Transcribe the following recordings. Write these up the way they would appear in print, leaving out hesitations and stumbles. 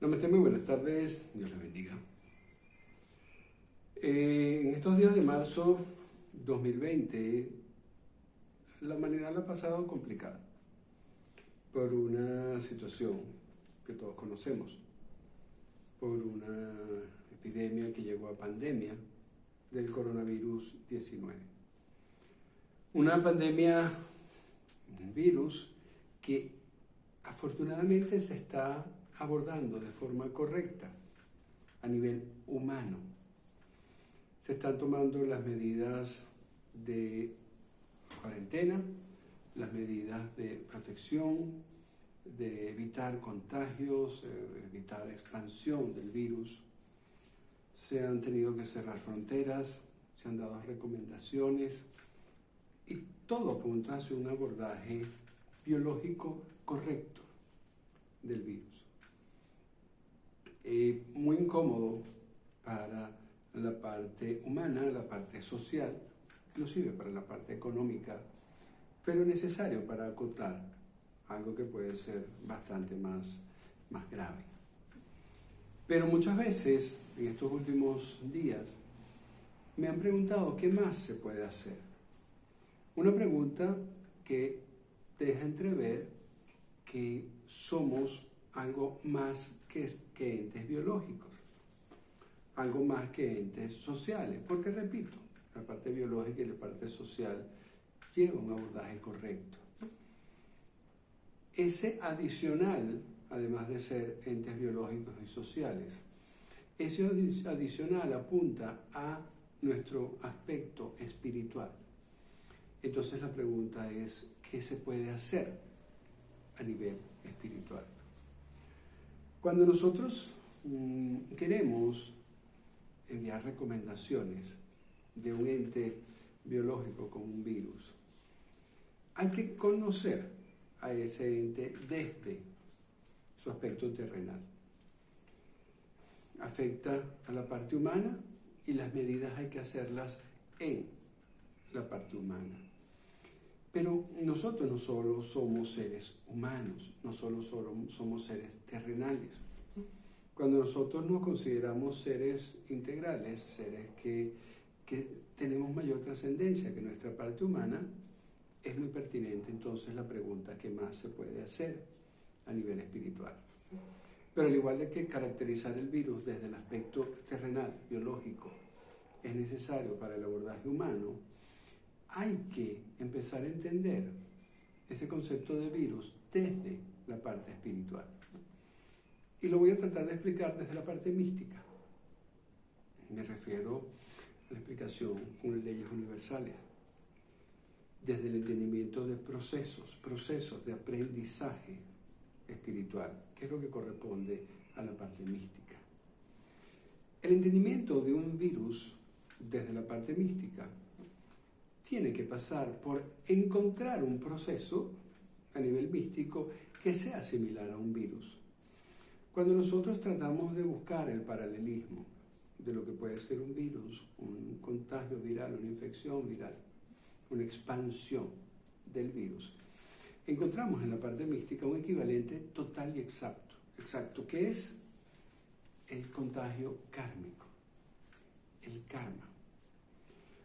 Namaste, muy buenas tardes, Dios les bendiga. En estos días de marzo 2020, la humanidad la ha pasado complicada por una situación que todos conocemos, por una epidemia que llegó a pandemia del coronavirus 19. Una pandemia, un virus que afortunadamente se está abordando de forma correcta a nivel humano. Se están tomando las medidas de cuarentena, las medidas de protección, de evitar contagios, evitar expansión del virus. Se han tenido que cerrar fronteras, se han dado recomendaciones y todo apunta hacia un abordaje biológico correcto del virus. Muy incómodo para la parte humana, la parte social, inclusive para la parte económica, pero necesario para acotar algo que puede ser bastante más grave. Pero muchas veces, en estos últimos días, me han preguntado qué más se puede hacer. Una pregunta que deja entrever que somos algo más que entes biológicos, algo más que entes sociales, porque repito, la parte biológica y la parte social llevan un abordaje correcto. Ese adicional, además de ser entes biológicos y sociales, ese adicional apunta a nuestro aspecto espiritual. Entonces la pregunta es, ¿qué se puede hacer a nivel espiritual? Cuando nosotros queremos enviar recomendaciones de un ente biológico como un virus, hay que conocer a ese ente desde su aspecto terrenal. Afecta a la parte humana y las medidas hay que hacerlas en la parte humana. Pero nosotros no solo somos seres humanos, no solo somos seres terrenales. Cuando nosotros nos consideramos seres integrales, seres que tenemos mayor trascendencia que nuestra parte humana, es muy pertinente entonces la pregunta: ¿qué más se puede hacer a nivel espiritual? Pero al igual de que caracterizar el virus desde el aspecto terrenal, biológico, es necesario para el abordaje humano, hay que empezar a entender ese concepto de virus desde la parte espiritual. Y lo voy a tratar de explicar desde la parte mística. Me refiero a la explicación con leyes universales, desde el entendimiento de procesos de aprendizaje espiritual, que es lo que corresponde a la parte mística. El entendimiento de un virus desde la parte mística tiene que pasar por encontrar un proceso a nivel místico que sea similar a un virus. Cuando nosotros tratamos de buscar el paralelismo de lo que puede ser un virus, un contagio viral, una infección viral, una expansión del virus, encontramos en la parte mística un equivalente total y exacto, que es el contagio kármico, el karma.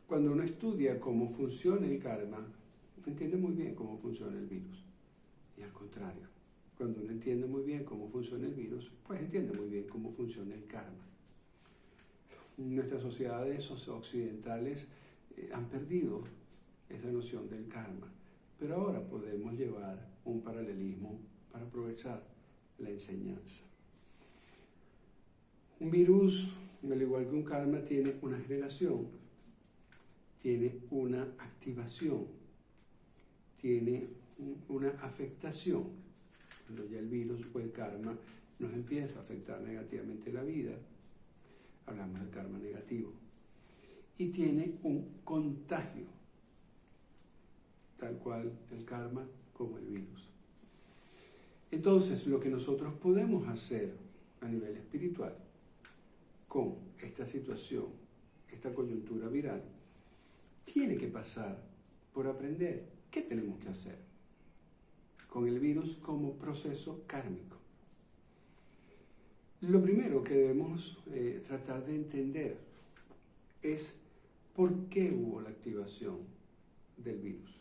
Cuando uno estudia cómo funciona el karma, entiende muy bien cómo funciona el virus. Y al contrario, cuando uno entiende muy bien cómo funciona el virus, pues entiende muy bien cómo funciona el karma. Nuestras sociedades occidentales han perdido esa noción del karma, pero ahora podemos llevar un paralelismo para aprovechar la enseñanza. Un virus, al igual que un karma, tiene una generación, tiene una activación, tiene una afectación. Cuando ya el virus o el karma nos empieza a afectar negativamente la vida, hablamos del karma negativo. Y tiene un contagio, tal cual el karma como el virus. Entonces, lo que nosotros podemos hacer a nivel espiritual con esta situación, esta coyuntura viral, tiene que pasar por aprender qué tenemos que hacer con el virus como proceso kármico. Lo primero que debemos tratar de entender es por qué hubo la activación del virus.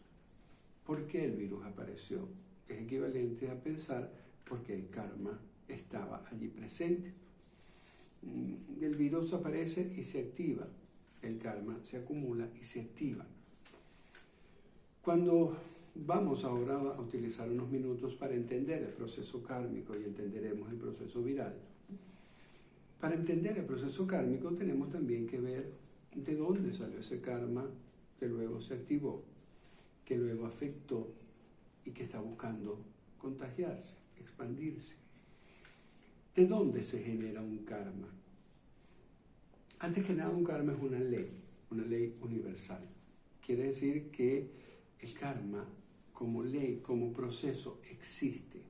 ¿Por qué el virus apareció? Es equivalente a pensar por qué el karma estaba allí presente. El virus aparece y se activa. El karma se acumula y se activa. Cuando vamos ahora a utilizar unos minutos para entender el proceso kármico y entenderemos el proceso viral. Para entender el proceso kármico tenemos también que ver de dónde salió ese karma que luego se activó, que luego afectó y que está buscando contagiarse, expandirse. ¿De dónde se genera un karma? Antes que nada, un karma es una ley universal. Quiere decir que el karma como ley, como proceso, existe,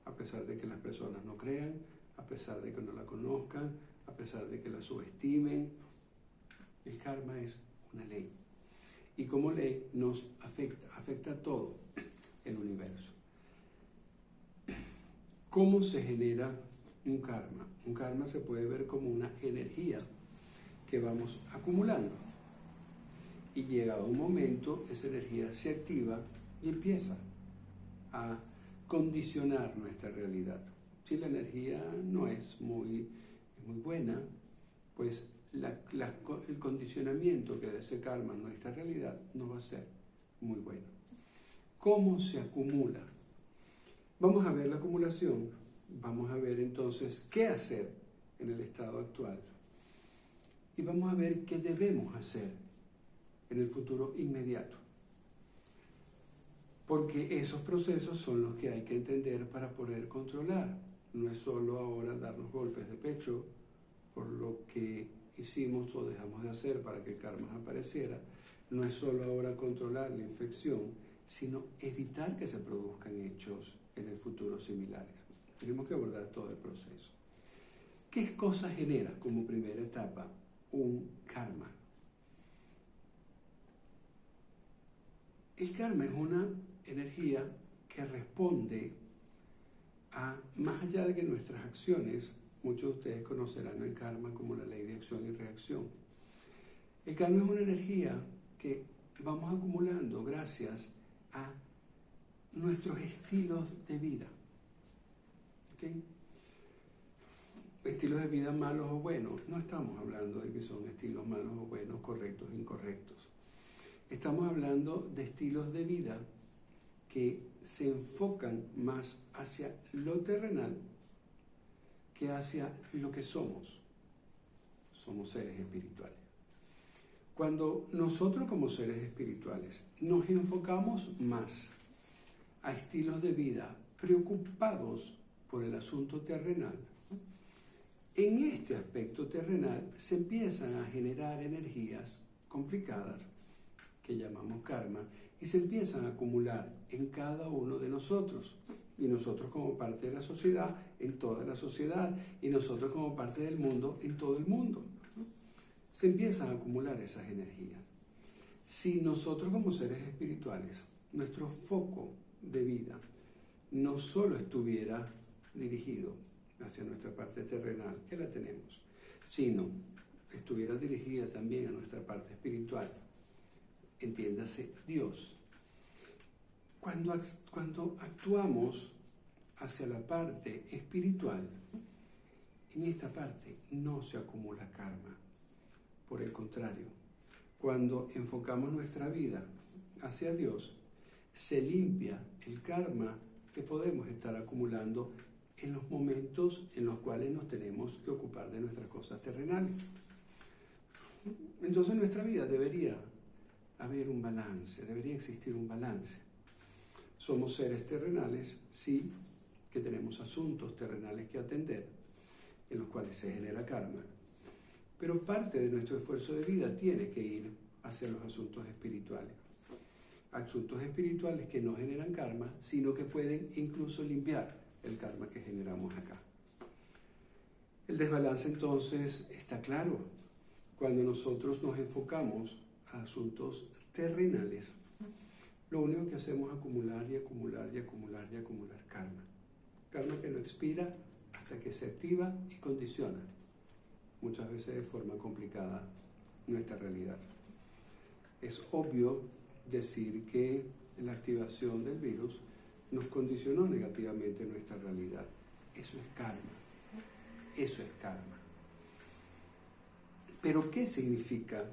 a pesar de que las personas no crean, a pesar de que no la conozcan, a pesar de que la subestimen. El karma es una ley. Y como ley nos afecta a todo el universo. ¿Cómo se genera un karma? Un karma se puede ver como una energía que vamos acumulando. Y llegado un momento, esa energía se activa y empieza a condicionar nuestra realidad. Si la energía no es muy buena, pues el condicionamiento que da ese karma en nuestra realidad no va a ser muy bueno. ¿Cómo se acumula? Vamos a ver la acumulación, vamos a ver entonces qué hacer en el estado actual y vamos a ver qué debemos hacer en el futuro inmediato. Porque esos procesos son los que hay que entender para poder controlar. No es solo ahora darnos golpes de pecho por lo que hicimos o dejamos de hacer para que el karma apareciera. No es solo ahora controlar la infección, sino evitar que se produzcan hechos en el futuro similares. Tenemos que abordar todo el proceso. ¿Qué cosa genera como primera etapa un karma? El karma es una energía que responde a, más allá de que nuestras acciones, muchos de ustedes conocerán el karma como la ley de acción y reacción. El karma es una energía que vamos acumulando gracias a nuestros estilos de vida. ¿Okay? Estilos de vida malos o buenos. No estamos hablando de que son estilos malos o buenos, correctos o incorrectos. Estamos hablando de estilos de vida que se enfocan más hacia lo terrenal que hacia lo que somos. Somos seres espirituales. Cuando nosotros como seres espirituales nos enfocamos más a estilos de vida preocupados por el asunto terrenal, en este aspecto terrenal se empiezan a generar energías complicadas que llamamos karma y se empiezan a acumular en cada uno de nosotros. Y nosotros como parte de la sociedad, en toda la sociedad, y nosotros como parte del mundo, en todo el mundo. Se empiezan a acumular esas energías. Si nosotros como seres espirituales, nuestro foco de vida no solo estuviera dirigido hacia nuestra parte terrenal, que la tenemos, sino estuviera dirigida también a nuestra parte espiritual, entiéndase Dios. Cuando actuamos hacia la parte espiritual, en esta parte no se acumula karma. Por el contrario, cuando enfocamos nuestra vida hacia Dios, se limpia el karma que podemos estar acumulando en los momentos en los cuales nos tenemos que ocupar de nuestras cosas terrenales. Entonces en nuestra vida debería haber un balance, debería existir un balance. Somos seres terrenales, sí, que tenemos asuntos terrenales que atender, en los cuales se genera karma, pero parte de nuestro esfuerzo de vida tiene que ir hacia los asuntos espirituales. Asuntos espirituales que no generan karma, sino que pueden incluso limpiar el karma que generamos acá. El desbalance entonces está claro. Cuando nosotros nos enfocamos a asuntos terrenales, lo único que hacemos es acumular y acumular y acumular y acumular karma. Karma que no expira hasta que se activa y condiciona, muchas veces de forma complicada, nuestra realidad. Es obvio decir que la activación del virus nos condicionó negativamente nuestra realidad. Eso es karma. Eso es karma. Pero ¿qué significa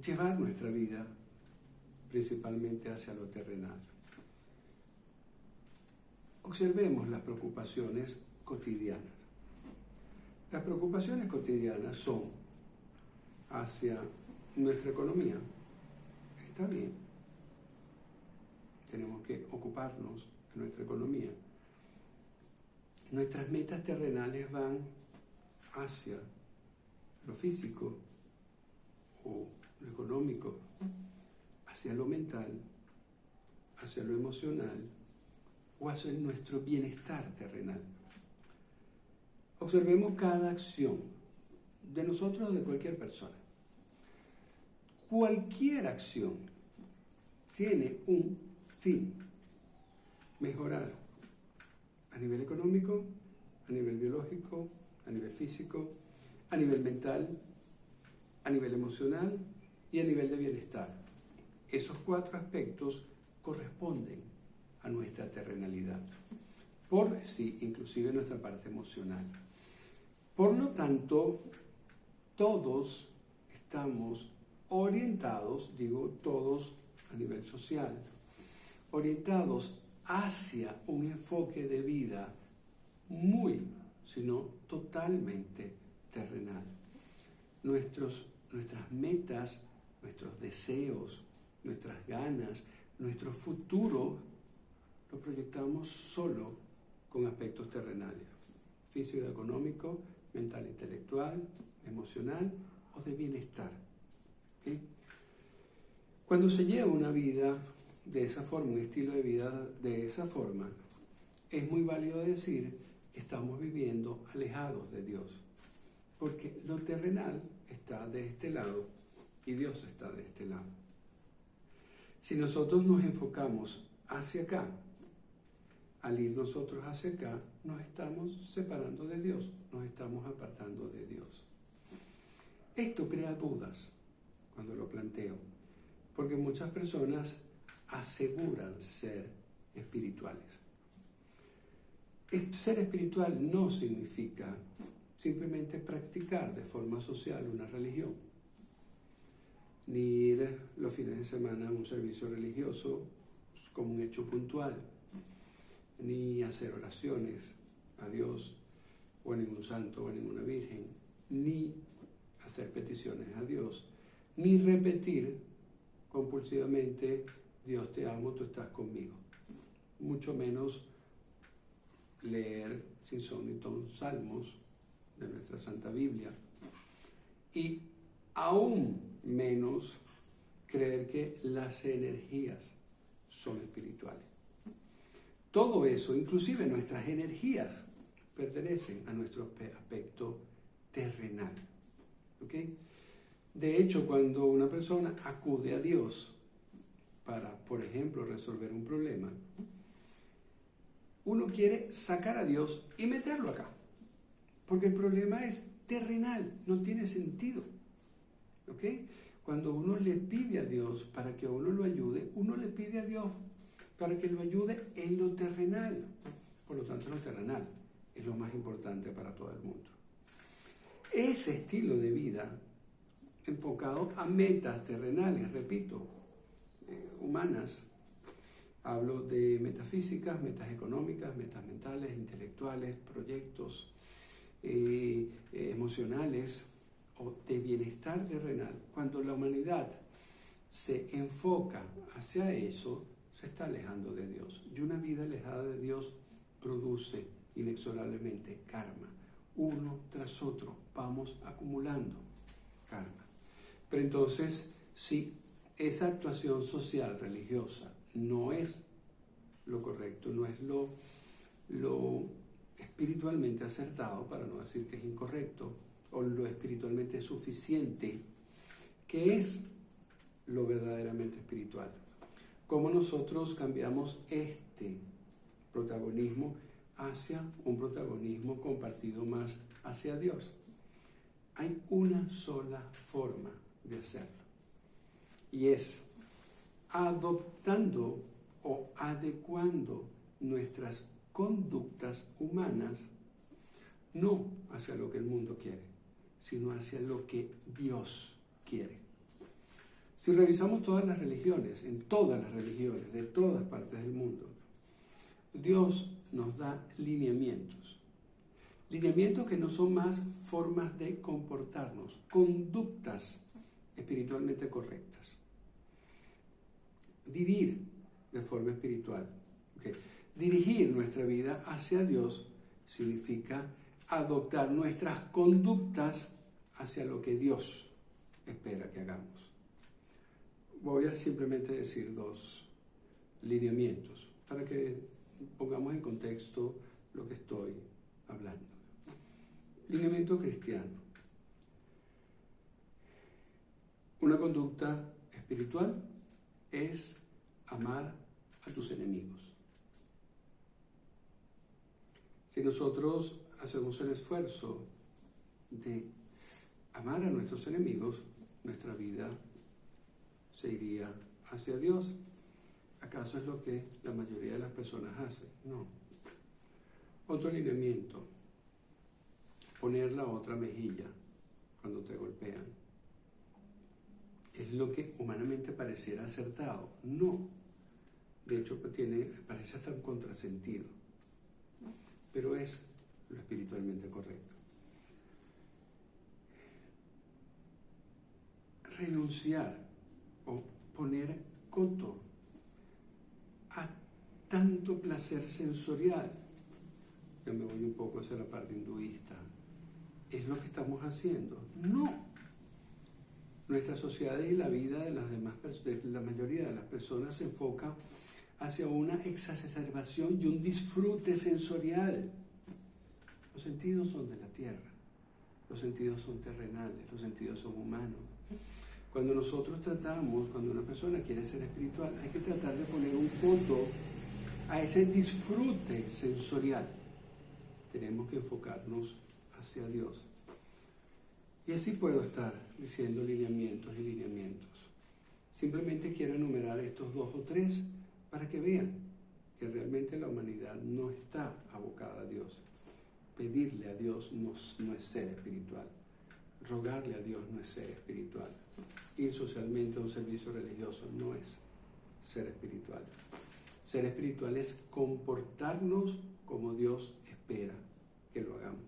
llevar nuestra vida principalmente hacia lo terrenal? Observemos las preocupaciones cotidianas. Las preocupaciones cotidianas son hacia nuestra economía. Está bien. Tenemos que ocuparnos de nuestra economía. Nuestras metas terrenales van hacia lo físico o lo económico, hacia lo mental, hacia lo emocional o hacia nuestro bienestar terrenal. Observemos cada acción de nosotros o de cualquier persona. Cualquier acción tiene un fin: mejorar a nivel económico, a nivel biológico, a nivel físico, a nivel mental, a nivel emocional y a nivel de bienestar. Esos 4 aspectos corresponden a nuestra terrenalidad, por sí, inclusive nuestra parte emocional. Por lo tanto, todos estamos orientados, digo todos a nivel social, orientados hacia un enfoque de vida muy, sino totalmente terrenal. Nuestras metas, nuestros deseos, nuestras ganas, nuestro futuro lo proyectamos solo con aspectos terrenales: físico, económico, mental, intelectual, emocional o de bienestar. ¿Okay? Cuando se lleva una vida de esa forma, un estilo de vida de esa forma, es muy válido decir que estamos viviendo alejados de Dios, porque lo terrenal está de este lado y Dios está de este lado. Si nosotros nos enfocamos hacia acá, al ir nosotros hacia acá, nos estamos separando de Dios, nos estamos apartando de Dios. Esto crea dudas cuando lo planteo, porque muchas personas aseguran ser espirituales. Ser espiritual no significa simplemente practicar de forma social una religión, ni ir los fines de semana a un servicio religioso como un hecho puntual, ni hacer oraciones a Dios o a ningún santo o a ninguna virgen, ni hacer peticiones a Dios, ni repetir compulsivamente: Dios te amo, tú estás conmigo. Mucho menos leer sin son ni ton salmos de nuestra Santa Biblia, y aún menos creer que las energías son espirituales. Todo eso, inclusive nuestras energías, pertenecen a nuestro aspecto terrenal. ¿Okay? De hecho, cuando una persona acude a Dios para, por ejemplo, resolver un problema, uno quiere sacar a Dios y meterlo acá, porque el problema es terrenal, no tiene sentido. ¿Ok? Cuando uno le pide a Dios para que uno lo ayude, uno le pide a Dios para que lo ayude en lo terrenal. Por lo tanto, lo terrenal es lo más importante para todo el mundo. Ese estilo de vida enfocado a metas terrenales, repito, humanas. Hablo de metafísicas, metas económicas, metas mentales, intelectuales, proyectos emocionales o de bienestar terrenal. Cuando la humanidad se enfoca hacia eso, se está alejando de Dios. Y una vida alejada de Dios produce inexorablemente karma. Uno tras otro vamos acumulando karma. Pero entonces, si esa actuación social, religiosa, no es lo correcto, no es lo espiritualmente acertado, para no decir que es incorrecto, o lo espiritualmente suficiente, ¿qué es lo verdaderamente espiritual? ¿Cómo nosotros cambiamos este protagonismo hacia un protagonismo compartido más hacia Dios. Hay una sola forma de hacerlo, y es adoptando o adecuando nuestras conductas humanas no hacia lo que el mundo quiere, sino hacia lo que Dios quiere. Si revisamos todas las religiones, en todas las religiones, de todas partes del mundo, Dios nos da lineamientos. Lineamientos que no son más formas de comportarnos, conductas espiritualmente correctas. Vivir de forma espiritual. ¿Okay? Dirigir nuestra vida hacia Dios significa adoptar nuestras conductas hacia lo que Dios espera que hagamos. Voy a simplemente decir 2 lineamientos para que pongamos en contexto lo que estoy hablando. Lineamiento cristiano. Una conducta espiritual es amar a tus enemigos. Si nosotros hacemos el esfuerzo de amar a nuestros enemigos, nuestra vida se iría hacia Dios. ¿Acaso es lo que la mayoría de las personas hacen? No. Otro lineamiento: poner la otra mejilla cuando te golpean. ¿Es lo que humanamente pareciera acertado? No. De hecho, parece hasta un contrasentido. Pero es lo espiritualmente correcto. Renunciar o poner coto a tanto placer sensorial. Yo me voy un poco hacia la parte hinduista. ¿Es lo que estamos haciendo? No. Nuestras sociedades y la vida de la mayoría de las personas se enfoca hacia una exacerbación y un disfrute sensorial. Los sentidos son de la tierra, los sentidos son terrenales, los sentidos son humanos. Cuando cuando una persona quiere ser espiritual, hay que tratar de poner un coto a ese disfrute sensorial. Tenemos que enfocarnos hacia Dios. Y así puedo estar diciendo lineamientos y lineamientos. Simplemente quiero enumerar estos 2 o 3 para que vean que realmente la humanidad no está abocada a Dios. Pedirle a Dios no es ser espiritual. Rogarle a Dios no es ser espiritual. Ir socialmente a un servicio religioso no es ser espiritual. Ser espiritual es comportarnos como Dios espera que lo hagamos.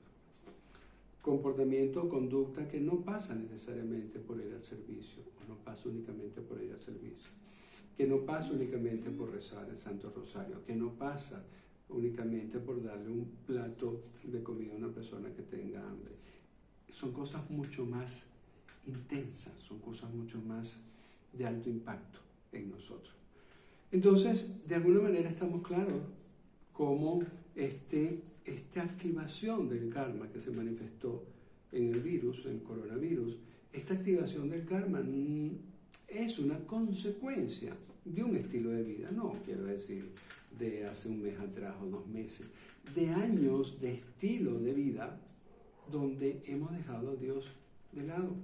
Comportamiento o conducta que no pasa necesariamente por ir al servicio, o no pasa únicamente por ir al servicio, que no pasa únicamente por rezar el Santo Rosario, que no pasa únicamente por darle un plato de comida a una persona que tenga hambre. Son cosas mucho más intensas, son cosas mucho más de alto impacto en nosotros. Entonces, de alguna manera estamos claros cómo esta activación del karma que se manifestó en el virus, en el coronavirus, esta activación del karma es una consecuencia de un estilo de vida, no quiero decir de hace un mes atrás o 2 meses, de años de estilo de vida donde hemos dejado a Dios de lado.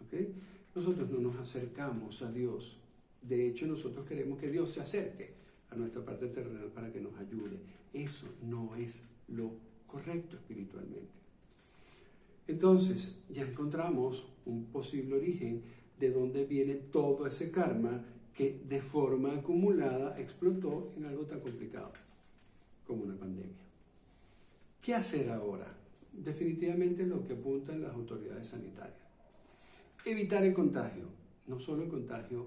¿Okay? Nosotros no nos acercamos a Dios. De hecho, nosotros queremos que Dios se acerque a nuestra parte terrenal para que nos ayude. Eso no es lo correcto espiritualmente. Entonces, ya encontramos un posible origen de dónde viene todo ese karma que de forma acumulada explotó en algo tan complicado como una pandemia. ¿Qué hacer ahora? Definitivamente lo que apuntan las autoridades sanitarias. Evitar el contagio, no solo el contagio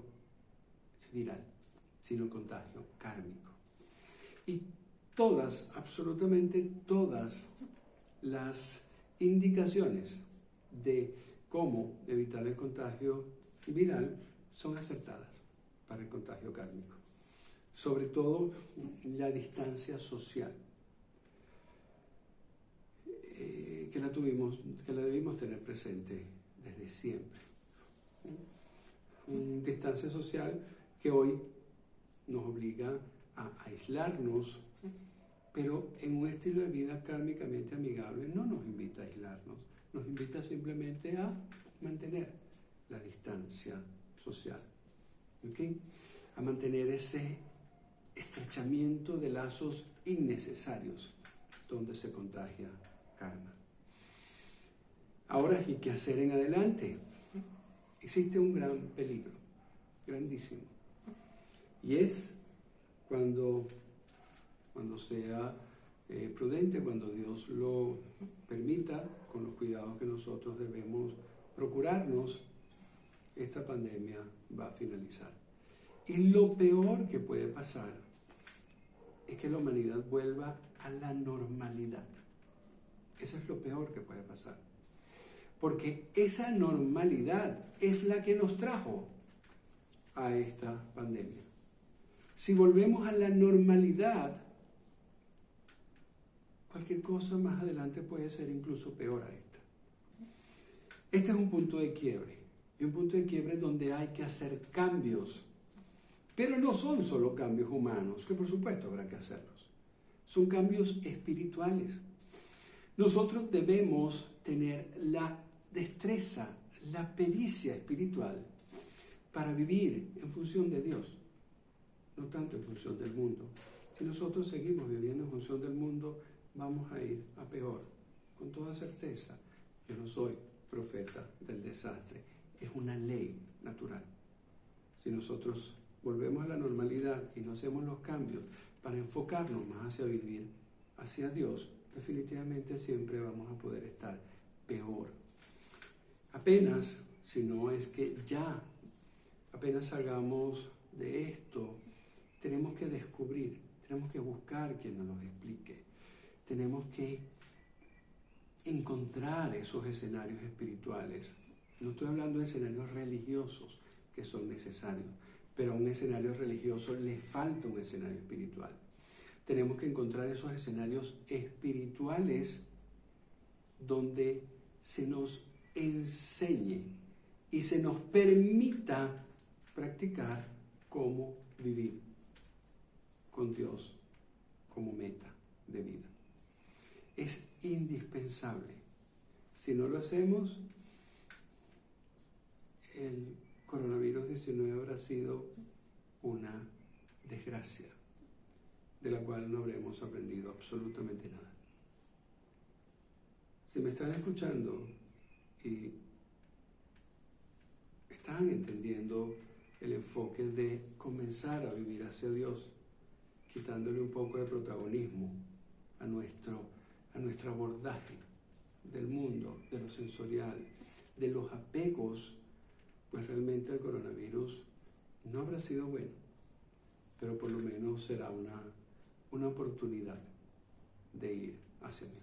viral, sino el contagio kármico. Y absolutamente todas las indicaciones de cómo evitar el contagio viral son acertadas para el contagio kármico. Sobre todo la distancia social, que la debimos tener presente desde siempre. Una distancia social que hoy nos obliga a aislarnos pero en un estilo de vida kármicamente amigable no nos invita a aislarnos, nos invita simplemente a mantener la distancia social, ¿okay? A mantener ese estrechamiento de lazos innecesarios donde se contagia karma. Ahora, ¿y qué hacer en adelante? Existe un gran peligro, grandísimo, y es cuando sea prudente, cuando Dios lo permita, con los cuidados que nosotros debemos procurarnos, esta pandemia va a finalizar. Y lo peor que puede pasar es que la humanidad vuelva a la normalidad. Eso es lo peor que puede pasar. Porque esa normalidad es la que nos trajo a esta pandemia. Si volvemos a la normalidad, cualquier cosa más adelante puede ser incluso peor a esta. Este es un punto de quiebre. Y un punto de quiebre donde hay que hacer cambios. Pero no son solo cambios humanos, que por supuesto habrá que hacerlos. Son cambios espirituales. Nosotros debemos tener la destreza, la pericia espiritual para vivir en función de Dios, no tanto en función del mundo. Si nosotros seguimos viviendo en función del mundo, vamos a ir a peor. Con toda certeza, yo no soy profeta del desastre. Es una ley natural. Si nosotros volvemos a la normalidad y no hacemos los cambios para enfocarnos más hacia vivir hacia Dios, definitivamente siempre vamos a poder estar peor. Apenas, si no es que ya, apenas salgamos de esto, tenemos que descubrir, tenemos que buscar quien nos lo explique, tenemos que encontrar esos escenarios espirituales. No estoy hablando de escenarios religiosos que son necesarios, pero a un escenario religioso le falta un escenario espiritual. Tenemos que encontrar esos escenarios espirituales donde se nos enseñe y se nos permita practicar cómo vivir con Dios como meta de vida. Es indispensable. Si no lo hacemos, el coronavirus 19 habrá sido una desgracia de la cual no habremos aprendido absolutamente nada. Si me están escuchando y están entendiendo el enfoque de comenzar a vivir hacia Dios, quitándole un poco de protagonismo a nuestro abordaje del mundo, de lo sensorial, de los apegos, pues realmente el coronavirus no habrá sido bueno, pero por lo menos será una oportunidad de ir hacia mí.